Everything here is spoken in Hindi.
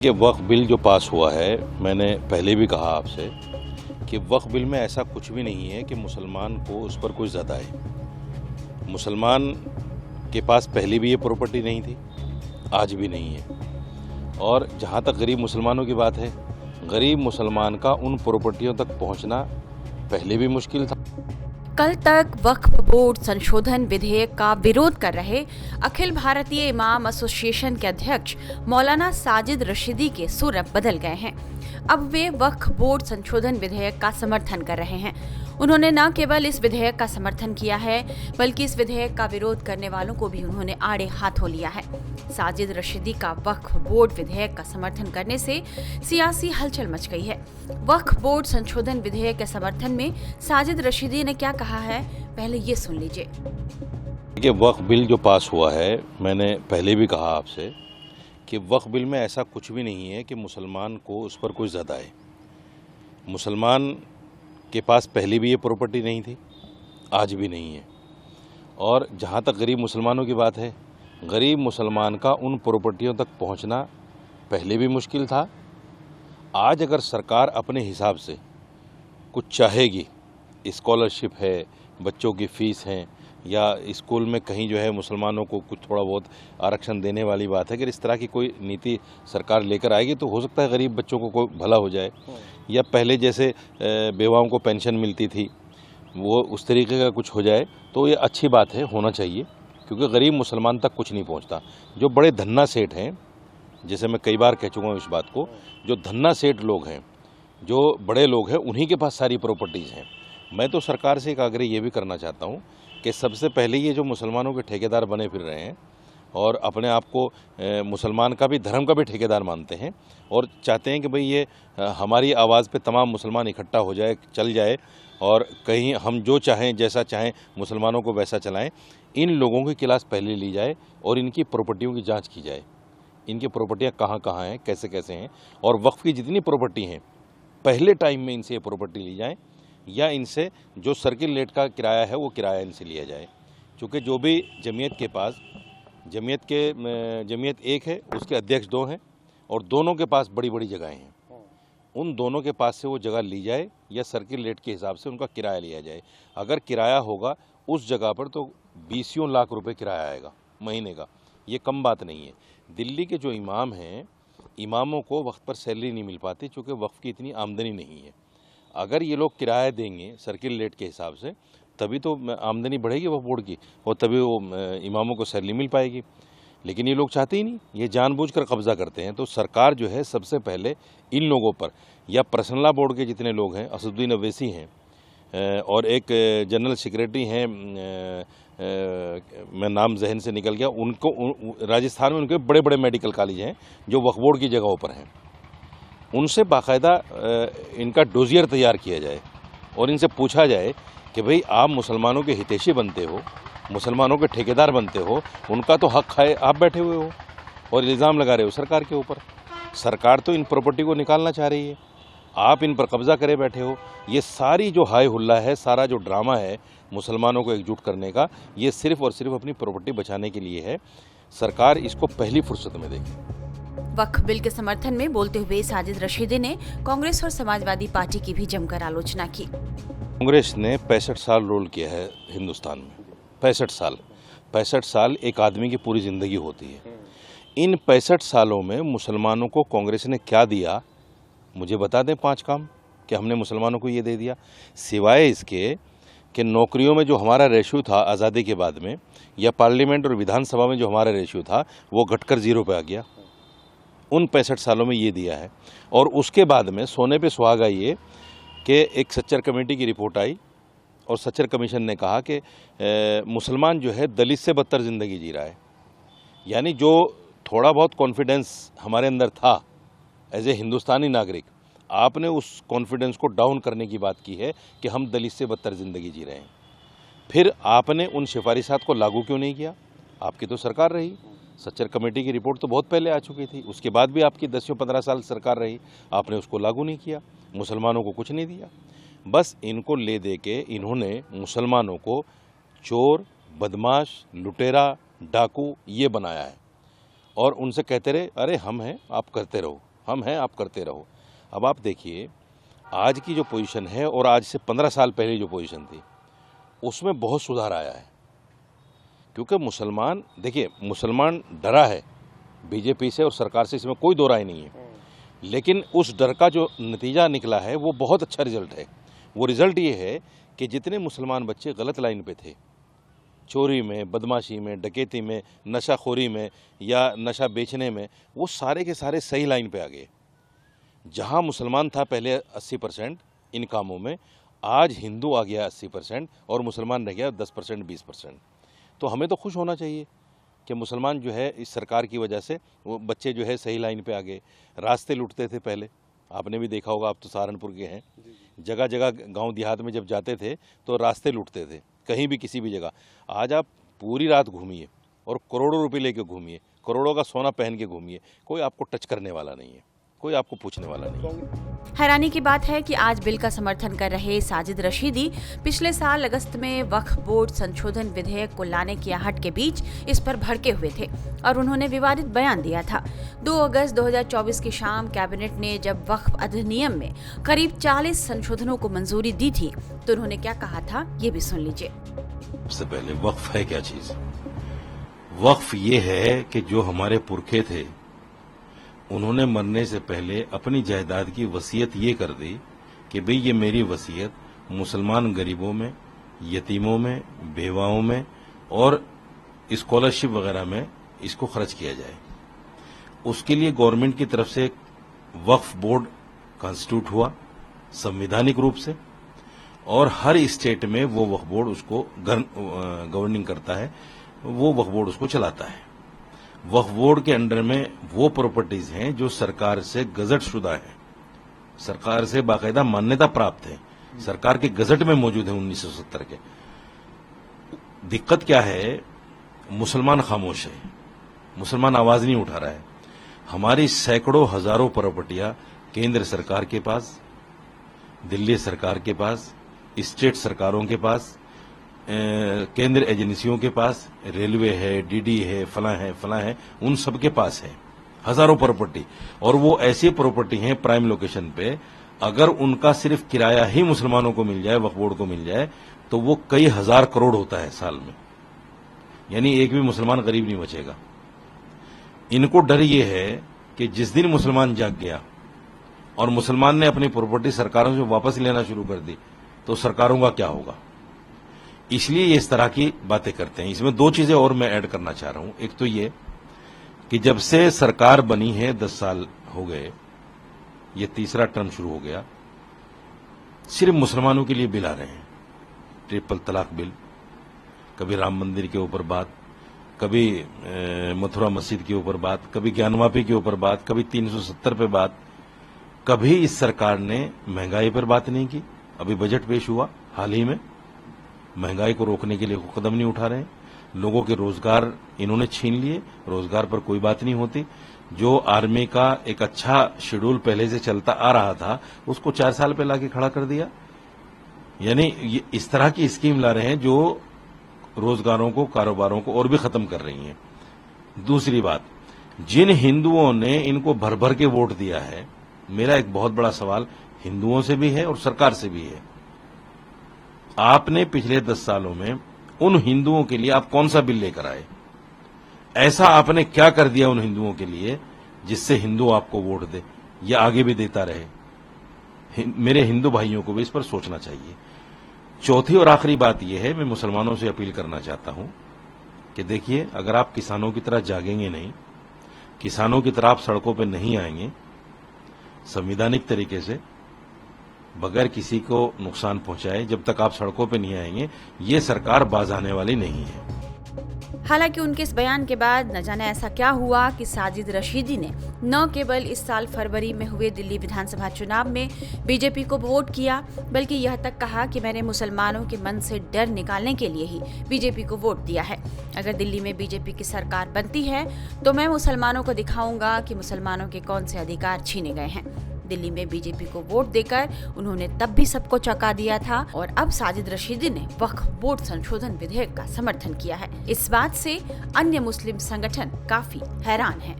ये वक्फ बिल जो पास हुआ है, मैंने पहले भी कहा आपसे कि वक्फ बिल में ऐसा कुछ भी नहीं है कि मुसलमान को उस पर कोई ज़द आए। मुसलमान के पास पहले भी ये प्रॉपर्टी नहीं थी, आज भी नहीं है। और जहाँ तक गरीब मुसलमानों की बात है, गरीब मुसलमान का उन प्रॉपर्टियों तक पहुँचना पहले भी मुश्किल था। कल तक वक्फ बोर्ड संशोधन विधेयक का विरोध कर रहे अखिल भारतीय इमाम एसोसिएशन के अध्यक्ष मौलाना साजिद रशीदी के सुर अब बदल गए हैं। अब वे वक्फ बोर्ड संशोधन विधेयक का समर्थन कर रहे हैं। उन्होंने न केवल इस विधेयक का समर्थन किया है, बल्कि इस विधेयक का विरोध करने वालों को भी उन्होंने आड़े हाथों लिया है। साजिद रशीदी का वक्फ बोर्ड विधेयक का समर्थन करने से सियासी हलचल मच गई है। वक्फ बोर्ड संशोधन विधेयक के समर्थन में साजिद रशीदी ने क्या कहा है, पहले ये सुन लीजिए। ये वक्फ बिल जो पास हुआ है, मैंने पहले भी कहा आपसे कि वक्फ बिल में ऐसा कुछ भी नहीं है कि मुसलमान को उस पर कोई ज़द आए। मुसलमान के पास पहले भी ये प्रॉपर्टी नहीं थी, आज भी नहीं है। और जहाँ तक गरीब मुसलमानों की बात है, गरीब मुसलमान का उन प्रॉपर्टियों तक पहुँचना पहले भी मुश्किल था। आज अगर सरकार अपने हिसाब से कुछ चाहेगी, स्कॉलरशिप है, बच्चों की फ़ीस है, या स्कूल में कहीं जो है मुसलमानों को कुछ थोड़ा बहुत आरक्षण देने वाली बात है, अगर इस तरह की कोई नीति सरकार लेकर आएगी तो हो सकता है गरीब बच्चों को कोई भला हो जाए। या पहले जैसे बेवाओं को पेंशन मिलती थी, वो उस तरीके का कुछ हो जाए तो ये अच्छी बात है, होना चाहिए। क्योंकि गरीब मुसलमान तक कुछ नहीं पहुँचता। जो बड़े धन्ना सेठ हैं, जैसे मैं कई बार कह चुका हूँ इस बात को, जो धन्ना सेठ लोग हैं, जो बड़े लोग हैं, उन्हीं के पास सारी प्रॉपर्टीज़ हैं। मैं तो सरकार से एक आग्रह ये भी करना चाहता हूँ कि सबसे पहले ये जो मुसलमानों के ठेकेदार बने फिर रहे हैं और अपने आप को मुसलमान का भी, धर्म का भी ठेकेदार मानते हैं और चाहते हैं कि भाई ये हमारी आवाज़ पे तमाम मुसलमान इकट्ठा हो जाए, चल जाए और कहीं हम जो चाहें, जैसा चाहें मुसलमानों को वैसा चलाएं, इन लोगों की क्लास पहले ली जाए और इनकी प्रॉपर्टियों की जाँच की जाए। इनकी प्रॉपर्टियाँ कहाँ कहाँ हैं, कैसे कैसे हैं, और वक्फ की जितनी प्रॉपर्टी हैं पहले टाइम में इनसे ये प्रॉपर्टी ली जाए, या इनसे जो सर्किल रेट का किराया है वो किराया इनसे लिया जाए। क्योंकि जो भी जमीयत के पास, जमीयत एक है, उसके अध्यक्ष दो हैं और दोनों के पास बड़ी बड़ी जगहें हैं, उन दोनों के पास से वो जगह ली जाए या सर्किल रेट के हिसाब से उनका किराया लिया जाए। अगर किराया होगा उस जगह पर तो 20 लाख रुपए किराया आएगा महीने का, ये कम बात नहीं है। दिल्ली के जो इमाम हैं, इमामों को वक्त पर सैलरी नहीं मिल पाती क्योंकि वक्फ की इतनी आमदनी नहीं है। अगर ये लोग किराया देंगे सर्किल रेट के हिसाब से, तभी तो आमदनी बढ़ेगी वक्फ बोर्ड की और तभी वो इमामों को सैलरी मिल पाएगी। लेकिन ये लोग चाहते ही नहीं, ये जानबूझकर कब्जा करते हैं। तो सरकार जो है सबसे पहले इन लोगों पर, या पर्सनल बोर्ड के जितने लोग हैं, असदुद्दीन अवैसी हैं और एक जनरल सेक्रेटरी हैं, मैं नाम जहन से निकल गया, उनको राजस्थान में उनके बड़े बड़े मेडिकल कॉलेज हैं जो वक्फ बोर्ड की जगहों पर हैं। उनसे बाकायदा इनका डोजियर तैयार किया जाए और इनसे पूछा जाए कि भाई आप मुसलमानों के हितैषी बनते हो, मुसलमानों के ठेकेदार बनते हो, उनका तो हक खाए आप बैठे हुए हो और इल्ज़ाम लगा रहे हो सरकार के ऊपर। सरकार तो इन प्रॉपर्टी को निकालना चाह रही है, आप इन पर कब्जा करे बैठे हो। ये सारी जो हाय हुल्ला है, सारा जो ड्रामा है मुसलमानों को एकजुट करने का, ये सिर्फ और सिर्फ अपनी प्रॉपर्टी बचाने के लिए है। सरकार इसको पहली फुर्सत में देगी। वक्फ बिल के समर्थन में बोलते हुए साजिद रशीदी ने कांग्रेस और समाजवादी पार्टी की भी जमकर आलोचना की। कांग्रेस ने 65 साल रूल किया है हिंदुस्तान में। 65 साल एक आदमी की पूरी ज़िंदगी होती है। इन 65 सालों में मुसलमानों को कांग्रेस ने क्या दिया, मुझे बता दें 5 काम कि हमने मुसलमानों को ये दे दिया। सिवाय इसके कि नौकरियों में जो हमारा रेशियो था आज़ादी के बाद में, या पार्लियामेंट और विधानसभा में जो हमारा रेशियो था, वो घटकर 0 पे आ गया। उन 65 सालों में ये दिया है। और उसके बाद में सोने पे सुहागा ये कि एक सच्चर कमेटी की रिपोर्ट आई और सच्चर कमीशन ने कहा कि मुसलमान जो है दलित से बदतर ज़िंदगी जी रहा है। यानी जो थोड़ा बहुत कॉन्फिडेंस हमारे अंदर था एज ए हिंदुस्तानी नागरिक, आपने उस कॉन्फिडेंस को डाउन करने की बात की है कि हम दलित से बदतर ज़िंदगी जी रहे हैं। फिर आपने उन सिफारिशात को लागू क्यों नहीं किया? आपकी तो सरकार रही, सच्चर कमेटी की रिपोर्ट तो बहुत पहले आ चुकी थी, उसके बाद भी आपकी 10 या 15 साल सरकार रही, आपने उसको लागू नहीं किया, मुसलमानों को कुछ नहीं दिया। बस इनको ले दे के इन्होंने मुसलमानों को चोर, बदमाश, लुटेरा, डाकू ये बनाया है और उनसे कहते रहे अरे हम हैं, आप करते रहो। हम हैं, आप करते रहो। अब आप देखिए आज की जो पोजीशन है और आज से 15 साल पहले जो पोजीशन थी उसमें बहुत सुधार आया है, क्योंकि मुसलमान, देखिए मुसलमान डरा है बीजेपी से और सरकार से, इसमें कोई दो राय नहीं है, लेकिन उस डर का जो नतीजा निकला है वो बहुत अच्छा रिजल्ट है। वो रिजल्ट ये है कि जितने मुसलमान बच्चे गलत लाइन पे थे, चोरी में, बदमाशी में, डकैती में, नशाखोरी में या नशा बेचने में, वो सारे के सारे सही लाइन पे आ गए। जहां मुसलमान था पहले 80% इन कामों में, आज हिंदू आ गया 80% और मुसलमान रह गया 10% 20%। तो हमें तो खुश होना चाहिए कि मुसलमान जो है इस सरकार की वजह से वो बच्चे जो है सही लाइन पे आ गए। रास्ते लूटते थे पहले, आपने भी देखा होगा, आप तो सहारनपुर के हैं, जगह जगह गांव देहात में जब जाते थे तो रास्ते लूटते थे, कहीं भी किसी भी जगह। आज आप पूरी रात घूमिए और करोड़ों रुपए लेके घूमिए, करोड़ों का सोना पहन के घूमिए, कोई आपको टच करने वाला नहीं है, कोई आपको पूछने वाला नहीं है। हैरानी की बात है कि आज बिल का समर्थन कर रहे साजिद रशीदी पिछले साल अगस्त में वक्फ बोर्ड संशोधन विधेयक को लाने की आहट के बीच इस पर भड़के हुए थे और उन्होंने विवादित बयान दिया था। 2 अगस्त 2024 की शाम कैबिनेट ने जब वक्फ अधिनियम में करीब 40 संशोधनों को मंजूरी दी थी तो उन्होंने क्या कहा था, ये भी सुन लीजिए। सबसे पहले वक्फ है क्या चीज? वक्फ ये है कि जो हमारे पुरखे थे उन्होंने मरने से पहले अपनी जायदाद की वसीयत ये कर दी कि भाई ये मेरी वसीयत मुसलमान गरीबों में, यतीमों में, बेवाओं में और स्कॉलरशिप वगैरह में इसको खर्च किया जाए। उसके लिए गवर्नमेंट की तरफ से वक्फ बोर्ड कॉन्स्टिट्यूट हुआ संवैधानिक रूप से और हर स्टेट में वो वक्फ बोर्ड उसको गवर्निंग करता है, वो वक्फ बोर्ड उसको चलाता है। वक्फ बोर्ड के अंडर में वो प्रॉपर्टीज हैं जो सरकार से गजट शुदा है, सरकार से बाकायदा मान्यता प्राप्त है, सरकार के गजट में मौजूद है 1970 के। दिक्कत क्या है, मुसलमान खामोश है, मुसलमान आवाज नहीं उठा रहा है। हमारी सैकड़ों हजारों प्रॉपर्टियां केंद्र सरकार के पास, दिल्ली सरकार के पास, स्टेट सरकारों के पास, केंद्र एजेंसियों के पास, रेलवे है, डीडी है, फला है, उन सब के पास है हजारों प्रॉपर्टी। और वो ऐसी प्रॉपर्टी हैं प्राइम लोकेशन पे, अगर उनका सिर्फ किराया ही मुसलमानों को मिल जाए, वक्फ बोर्ड को मिल जाए, तो वो कई हजार करोड़ होता है साल में, यानी एक भी मुसलमान गरीब नहीं बचेगा। इनको डर ये है कि जिस दिन मुसलमान जाग गया और मुसलमान ने अपनी प्रॉपर्टी सरकारों से वापस लेना शुरू कर दी तो सरकारों का क्या होगा, इसलिए ये इस तरह की बातें करते हैं। इसमें 2 चीजें और मैं ऐड करना चाह रहा हूं। एक तो ये कि जब से सरकार बनी है 10 साल हो गए, ये तीसरा टर्म शुरू हो गया, सिर्फ मुसलमानों के लिए बिल आ रहे हैं। ट्रिपल तलाक बिल, कभी राम मंदिर के ऊपर बात, कभी मथुरा मस्जिद के ऊपर बात, कभी ज्ञानवापी के ऊपर बात, कभी 370 पे बात। कभी इस सरकार ने महंगाई पर बात नहीं की। अभी बजट पेश हुआ हाल ही में, महंगाई को रोकने के लिए कदम नहीं उठा रहे। लोगों के रोजगार इन्होंने छीन लिए, रोजगार पर कोई बात नहीं होती। जो आर्मी का एक अच्छा शेड्यूल पहले से चलता आ रहा था उसको 4 साल पे लाके खड़ा कर दिया। यानी इस तरह की स्कीम ला रहे हैं जो रोजगारों को, कारोबारों को और भी खत्म कर रही हैं। दूसरी बात, जिन हिंदुओं ने इनको भर भर के वोट दिया है, मेरा एक बहुत बड़ा सवाल हिंदुओं से भी है और सरकार से भी है। आपने पिछले 10 सालों में उन हिंदुओं के लिए आप कौन सा बिल लेकर आए? ऐसा आपने क्या कर दिया उन हिंदुओं के लिए जिससे हिंदू आपको वोट दे या आगे भी देता रहे? मेरे हिंदू भाइयों को भी इस पर सोचना चाहिए। चौथी और आखिरी बात यह है, मैं मुसलमानों से अपील करना चाहता हूं कि देखिए, अगर आप किसानों की तरह जागेंगे नहीं, किसानों की तरह आप सड़कों पर नहीं आएंगे, संवैधानिक तरीके से बगैर किसी को नुकसान पहुंचाए, जब तक आप सड़कों पे नहीं आएंगे, ये सरकार बाज आने वाली नहीं है। हालांकि उनके इस बयान के बाद न जाने ऐसा क्या हुआ कि साजिद रशीदी ने न केवल इस साल फरवरी में हुए दिल्ली विधानसभा चुनाव में बीजेपी को वोट किया, बल्कि यह तक कहा कि मैंने मुसलमानों के मन से डर निकालने के लिए ही बीजेपी को वोट दिया है। अगर दिल्ली में बीजेपी की सरकार बनती है तो मैं मुसलमानों को दिखाऊंगा कि मुसलमानों के कौन से अधिकार छीने गए हैं। दिल्ली में बीजेपी को वोट देकर उन्होंने तब भी सबको चौंका दिया था और अब साजिद रशीदी ने वक्फ बोर्ड संशोधन विधेयक का समर्थन किया है। इस बात से अन्य मुस्लिम संगठन काफी हैरान हैं।